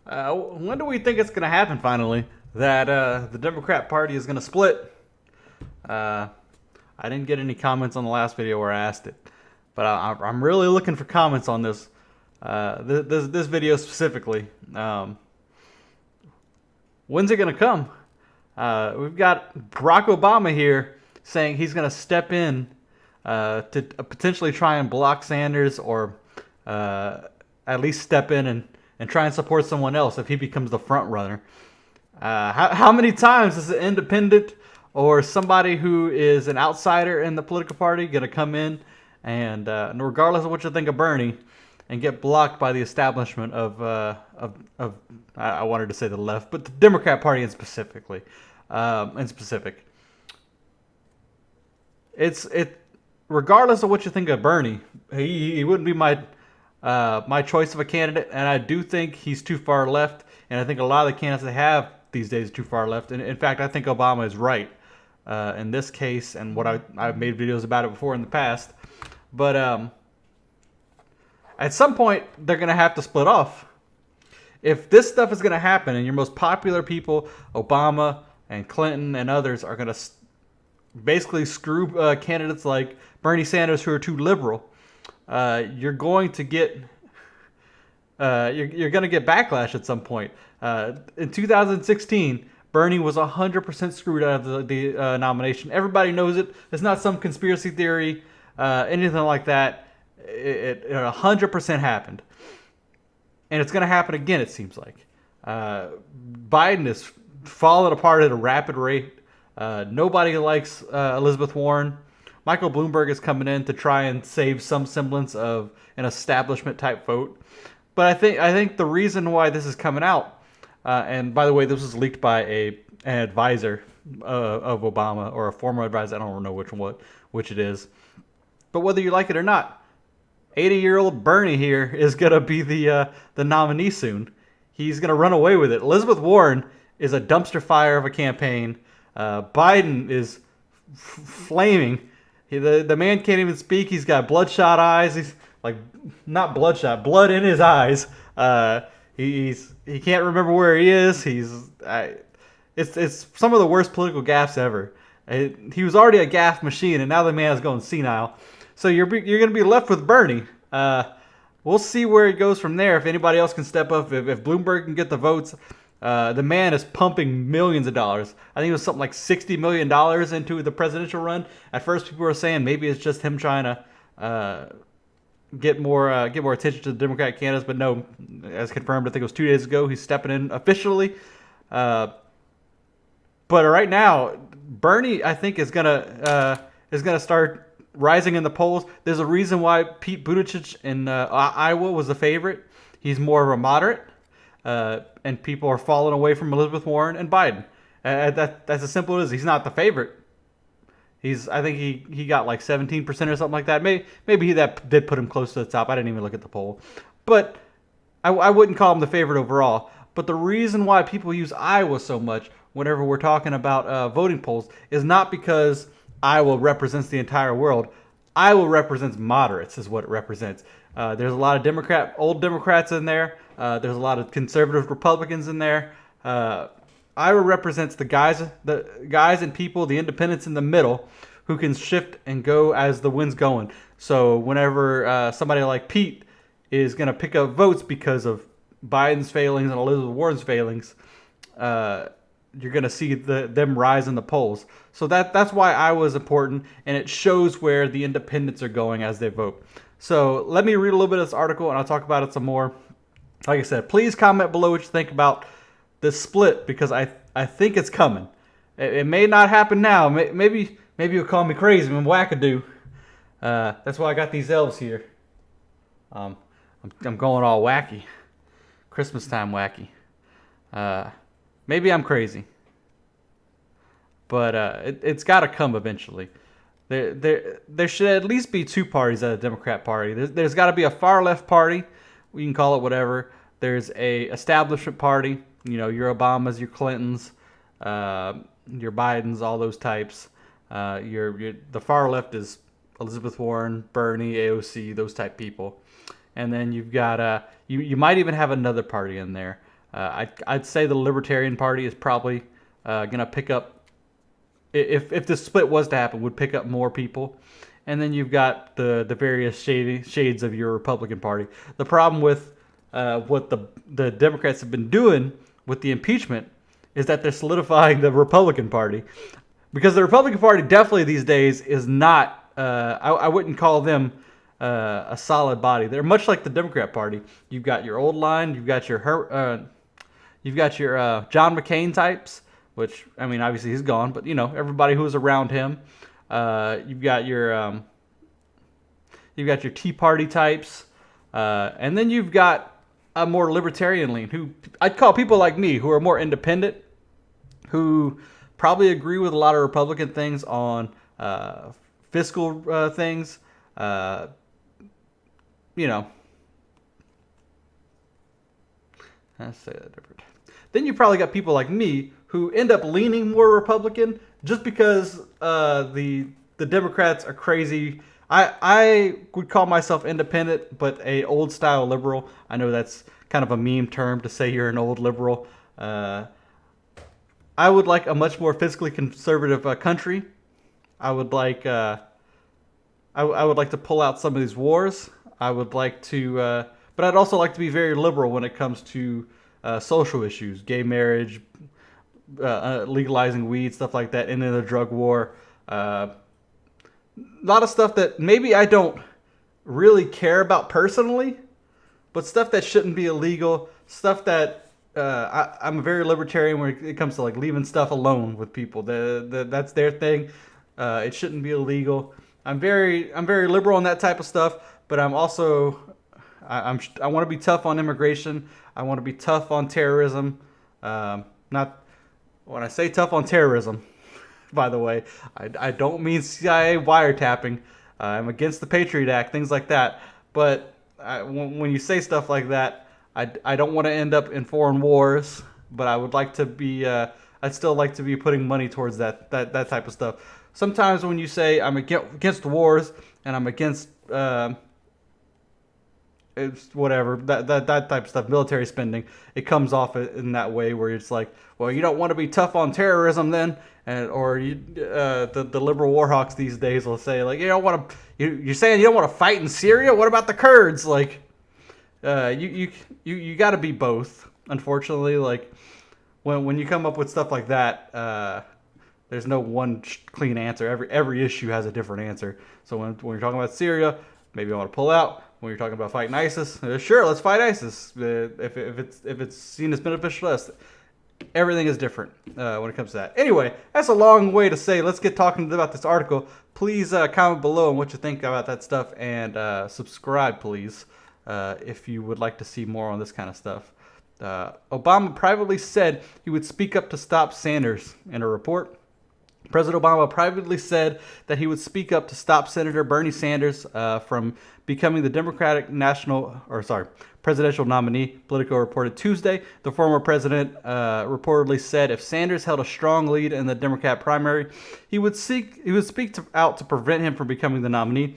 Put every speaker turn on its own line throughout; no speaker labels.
When do we think it's going to happen finally that the Democrat Party is going to split? Uh, I didn't get any comments on the last video where I asked it, but I'm really looking for comments on this. This video specifically. When's it going to come? We've got Barack Obama here saying he's going to step in to potentially try and block Sanders, or at least step in and try and support someone else if he becomes the front runner. How many times is an independent or somebody who is an outsider in the political party going to come in and regardless of what you think of Bernie, and get blocked by the establishment of I wanted to say the left, but the Democrat Party in specific. It regardless of what you think of Bernie, he wouldn't be my choice of a candidate, and I do think he's too far left, and I think a lot of the candidates they have these days are too far left. And in fact, I think Obama is right in this case, and what I've made videos about it before in the past. But at some point, they're going to have to split off. If this stuff is going to happen, and your most popular people, Obama and Clinton and others, are going to basically screw candidates like Bernie Sanders who are too liberal, you're going to get you're going to get backlash at some point. In 2016, Bernie was 100% screwed out of the nomination. Everybody knows it. It's not some conspiracy theory, anything like that. It 100% happened, and it's going to happen again. It seems like Biden is falling apart at a rapid rate. Nobody likes Elizabeth Warren. Michael Bloomberg is coming in to try and save some semblance of an establishment type vote. But I think the reason why this is coming out, and by the way, this was leaked by an advisor of Obama, or a former advisor. I don't know which it is. But whether you like it or not, 80-year-old Bernie here is gonna be the nominee soon. He's gonna run away with it. Elizabeth Warren is a dumpster fire of a campaign. Biden is flaming. The man can't even speak. He's got bloodshot eyes. He's like, not bloodshot, blood in his eyes. He can't remember where he is. It's some of the worst political gaffes ever. He was already a gaffe machine, and now the man is going senile. So you're going to be left with Bernie. We'll see where it goes from there. If anybody else can step up, if Bloomberg can get the votes, the man is pumping millions of dollars. I think it was something like $60 million into the presidential run. At first, people were saying maybe it's just him trying to get more attention to the Democratic candidates, but no, as confirmed, I think it was 2 days ago, he's stepping in officially. But right now, Bernie, I think, is gonna start rising in the polls. There's a reason why Pete Buttigieg in Iowa was the favorite. He's more of a moderate, and people are falling away from Elizabeth Warren and Biden. That's as simple as it is. He's not the favorite. I think he got like 17% or something like that. Maybe that did put him close to the top. I didn't even look at the poll, but I wouldn't call him the favorite overall. But the reason why people use Iowa so much whenever we're talking about voting polls is not because Iowa represents the entire world. Iowa represents moderates, is what it represents. There's a lot of old Democrats in there. There's a lot of conservative Republicans in there. Iowa represents the guys and people, the independents in the middle, who can shift and go as the wind's going. So whenever somebody like Pete is going to pick up votes because of Biden's failings and Elizabeth Warren's failings, you're going to see them rise in the polls. So that's why Iowa is important, and it shows where the independents are going as they vote. So let me read a little bit of this article, and I'll talk about it some more. Like I said, please comment below what you think about this split, because I think it's coming. It may not happen now. Maybe you'll call me crazy. I'm wackadoo. That's why I got these elves here. I'm going all wacky. Christmas time wacky. Maybe I'm crazy. But it's got to come eventually. There should at least be two parties at a Democrat Party. There's got to be a far left party. We can call it whatever. There's a establishment party. You know, your Obamas, your Clintons, your Bidens, all those types. The far left is Elizabeth Warren, Bernie, AOC, those type people. And then you've got you might even have another party in there. I'd say the Libertarian Party is probably going to pick up, if this split was to happen, would pick up more people. And then you've got the various shades of your Republican Party. The problem with what the Democrats have been doing with the impeachment is that they're solidifying the Republican Party, because the Republican Party definitely these days is not. I wouldn't call them a solid body. They're much like the Democrat Party. You've got your old line. You've got your John McCain types, which, I mean, obviously he's gone, but everybody who was around him. You've got your Tea Party types, and then you've got a more libertarian lean, who I'd call people like me, who are more independent, who probably agree with a lot of Republican things on fiscal things. Let's say that different. Then you probably got people like me who end up leaning more Republican just because the Democrats are crazy. I would call myself independent, but a old style liberal. I know that's kind of a meme term to say you're an old liberal. I would like a much more fiscally conservative country. I would like I would like to pull out some of these wars. I would like to, but I'd also like to be very liberal when it comes to social issues, gay marriage, legalizing weed, stuff like that, ending the drug war. A lot of stuff that maybe I don't really care about personally, but stuff that shouldn't be illegal, stuff that I'm a very libertarian when it comes to like leaving stuff alone with people. That's their thing. It shouldn't be illegal. I'm very liberal on that type of stuff, but I'm also I want to be tough on immigration. I want to be tough on terrorism. Not when I say tough on terrorism, by the way, I don't mean CIA wiretapping. I'm against the Patriot Act, things like that. But when you say stuff like that, I don't want to end up in foreign wars. But I would like to be. I'd still like to be putting money towards that type of stuff. Sometimes when you say I'm against wars and I'm against it's whatever that type of stuff, military spending, it comes off in that way where it's like, well, you don't want to be tough on terrorism then, or the liberal war hawks these days will say like, you don't want to, you're saying you don't want to fight in Syria. What about the Kurds? Like, you got to be both. Unfortunately, like when you come up with stuff like that, there's no one clean answer. Every issue has a different answer. So when you're talking about Syria, maybe I want to pull out. When you're talking about fighting ISIS, sure, let's fight ISIS. If it's seen as beneficial to us, everything is different when it comes to that. Anyway, that's a long way to say. Let's get talking about this article. Please comment below on what you think about that stuff, and subscribe, please, if you would like to see more on this kind of stuff. Obama privately said he would speak up to stop Sanders in a report. President Obama privately said that he would speak up to stop Senator Bernie Sanders from becoming the Democratic presidential nominee. Politico reported Tuesday. The former president reportedly said if Sanders held a strong lead in the Democrat primary, he would speak out to prevent him from becoming the nominee.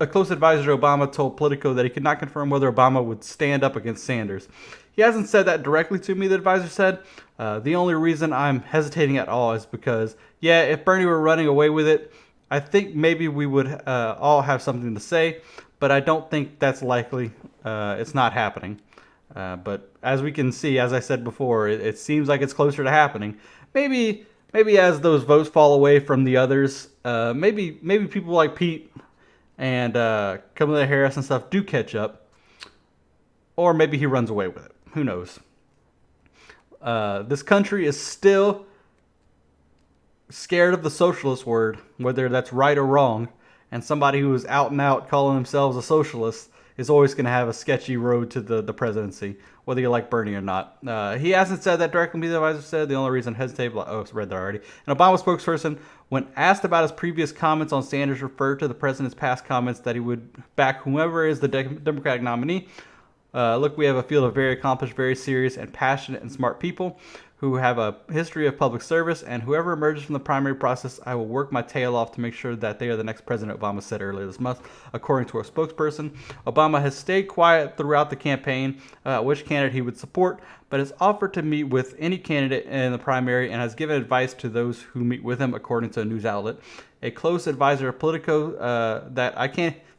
A close advisor to Obama told Politico that he could not confirm whether Obama would stand up against Sanders. He hasn't said that directly to me, the advisor said. The only reason I'm hesitating at all is because, yeah, if Bernie were running away with it, I think maybe we would all have something to say, but I don't think that's likely. It's not happening. But as we can see, as I said before, it seems like it's closer to happening. Maybe as those votes fall away from the others, maybe people like Pete and Kamala Harris and stuff do catch up, or maybe he runs away with it. Who knows? This country is still scared of the socialist word, whether that's right or wrong, and somebody who is out and out calling themselves a socialist is always going to have a sketchy road to the presidency, whether you like Bernie or not. He hasn't said that directly, the advisor said. The only reason I hesitate, I read that already. An Obama spokesperson, when asked about his previous comments on Sanders, referred to the president's past comments that he would back whomever is the Democratic nominee. Look, we have a field of very accomplished, very serious, and passionate and smart people who have a history of public service, and whoever emerges from the primary process, I will work my tail off to make sure that they are the next president, Obama said earlier this month, according to a spokesperson. Obama has stayed quiet throughout the campaign which candidate he would support, but has offered to meet with any candidate in the primary and has given advice to those who meet with him, according to a news outlet. A close advisor of Politico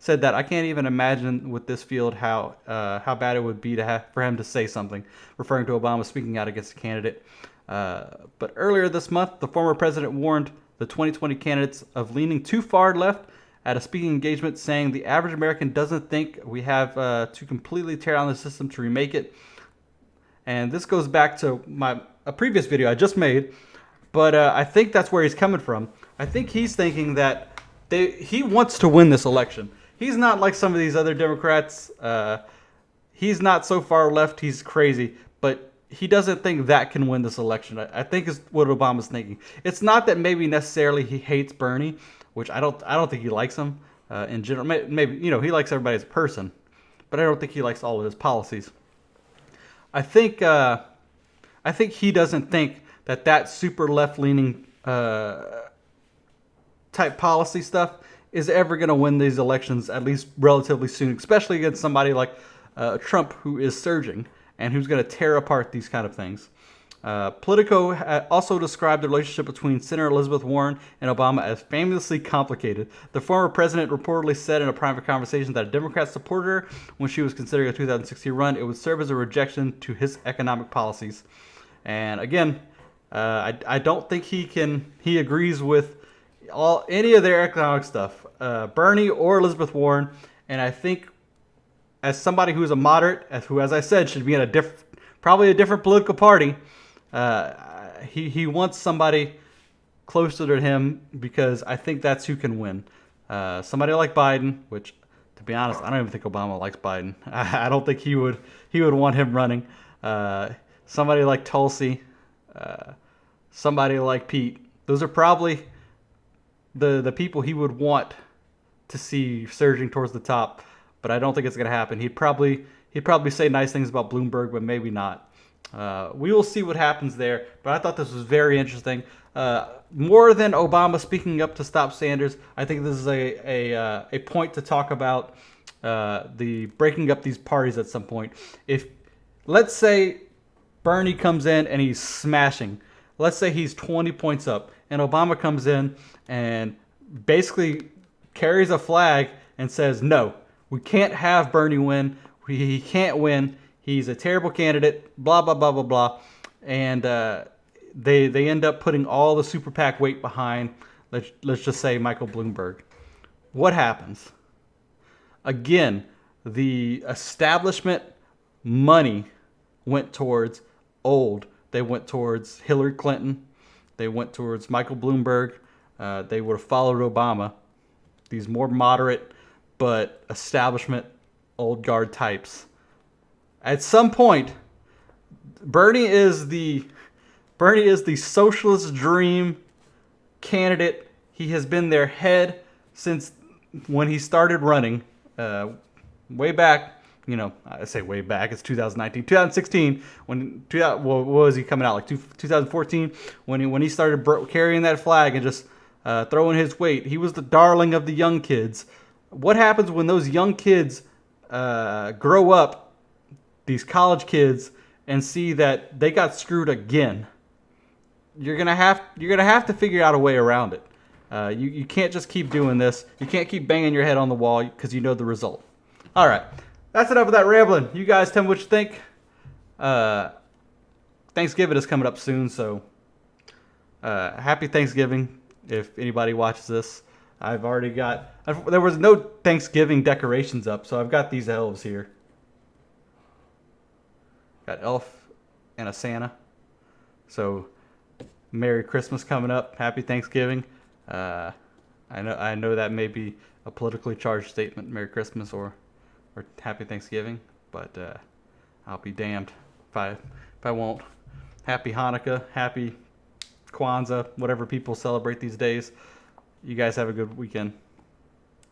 said that I can't even imagine with this field how bad it would be for him to say something, referring to Obama speaking out against the candidate. But earlier this month, the former president warned the 2020 candidates of leaning too far left at a speaking engagement, saying the average American doesn't think we have to completely tear down the system to remake it. And this goes back to a previous video I just made, but I think that's where he's coming from. I think he's thinking that he wants to win this election. He's not like some of these other Democrats. He's not so far left, he's crazy, but he doesn't think that can win this election. I think is what Obama's thinking. It's not that maybe necessarily he hates Bernie, which I don't think he likes him in general. Maybe he likes everybody as a person, but I don't think he likes all of his policies. I think he doesn't think that super left-leaning type policy stuff is ever going to win these elections, at least relatively soon, especially against somebody like Trump, who is surging and who's going to tear apart these kind of things. Politico also described the relationship between Senator Elizabeth Warren and Obama as famously complicated. The former president reportedly said in a private conversation that a Democrat supported her when she was considering a 2016 run. It would serve as a rejection to his economic policies. And again, I don't think he agrees with any of their economic stuff, Bernie or Elizabeth Warren. And I think as somebody who is a moderate, who, as I said, should be in probably a different political party, he wants somebody closer to him, because I think that's who can win. Somebody like Biden, which, to be honest, I don't even think Obama likes Biden. I don't think he would want him running. Somebody like Tulsi, somebody like Pete. Those are probably the people he would want to see surging towards the top, but I don't think it's going to happen. He'd probably say nice things about Bloomberg, but maybe not. We will see what happens there, but I thought this was very interesting. More than Obama speaking up to stop Sanders, I think this is a point to talk about the breaking up these parties at some point. If, let's say, Bernie comes in and he's smashing. Let's say he's 20 points up, and Obama comes in and basically carries a flag and says, no, we can't have Bernie win. He can't win. He's a terrible candidate, blah, blah, blah, blah, blah. And they end up putting all the super PAC weight behind, let's just say, Michael Bloomberg. What happens? Again, the establishment money went towards old. They went towards Hillary Clinton. They went towards Michael Bloomberg. They would have followed Obama. These more moderate but establishment old guard types. At some point, Bernie is the socialist dream candidate. He has been their head since when he started running, way back. I say way back. It's 2019, 2016. What was he coming out like 2014 when he started carrying that flag and just throwing his weight? He was the darling of the young kids. What happens when those young kids grow up? These college kids, and see that they got screwed again. You're gonna have to figure out a way around it. You can't just keep doing this. You can't keep banging your head on the wall because you know the result. All right, that's enough of that rambling. You guys tell me what you think. Thanksgiving is coming up soon, so happy Thanksgiving if anybody watches this. There was no Thanksgiving decorations up, so I've got these elves here. Got elf and a Santa. So Merry Christmas coming up. Happy Thanksgiving. I know that may be a politically charged statement, Merry Christmas or Happy Thanksgiving, but I'll be damned if I won't. Happy Hanukkah, Happy Kwanzaa, whatever people celebrate these days. You guys have a good weekend.